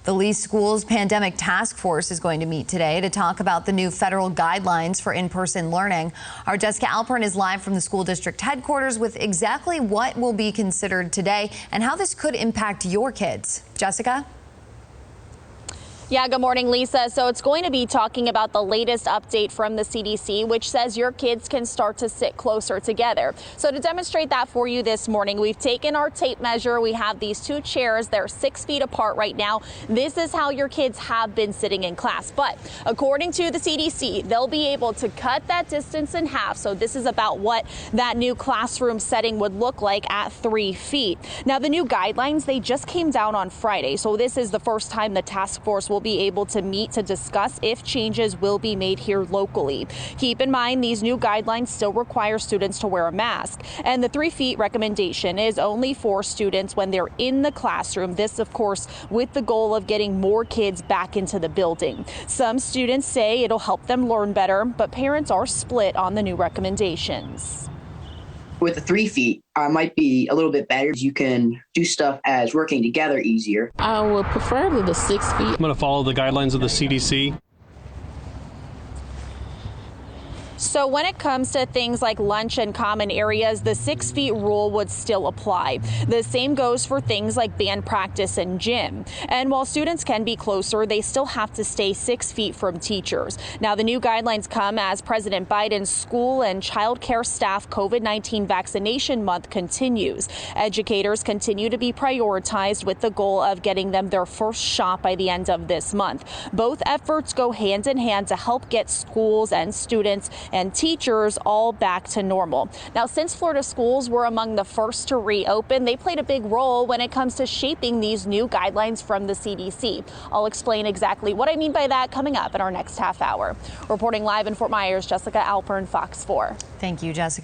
The Lee Schools Pandemic Task Force is going to meet today to talk about the new federal guidelines for in-person learning. Our Jessica Alpern is live from the school district headquarters with exactly what will be considered today and how this could impact your kids. Jessica? Yeah, good morning, Lisa. So it's going to be talking about the latest update from the CDC, which says your kids can start to sit closer together. So to demonstrate that for you this morning, we've taken our tape measure. We have these two chairs. They're 6 feet apart right now. This is how your kids have been sitting in class. But according to the CDC, they'll be able to cut that distance in half. So this is about what that new classroom setting would look like at 3 feet. Now, the new guidelines, they just came down on Friday. So this is the first time the task force will be able to meet to discuss if changes will be made here locally. Keep in mind, these new guidelines still require students to wear a mask, and the 3 feet recommendation is only for students when they're in the classroom. This, of course, with the goal of getting more kids back into the building. Some students say it'll help them learn better, but parents are split on the new recommendations. With the 3 feet, might be a little bit better. You can do stuff as working together easier. I would prefer the 6 feet. I'm going to follow the guidelines of the CDC. So when it comes to things like lunch and common areas, the 6 feet rule would still apply. The same goes for things like band practice and gym. And while students can be closer, they still have to stay 6 feet from teachers. Now, the new guidelines come as President Biden's school and child care staff COVID-19 vaccination month continues. Educators continue to be prioritized with the goal of getting them their first shot by the end of this month. Both efforts go hand in hand to help get schools and students and teachers all back to normal. Now, since Florida schools were among the first to reopen, they played a big role when it comes to shaping these new guidelines from the CDC. I'll explain exactly what I mean by that coming up in our next half hour. Reporting live in Fort Myers, Jessica Alpern, Fox 4. Thank you, Jessica.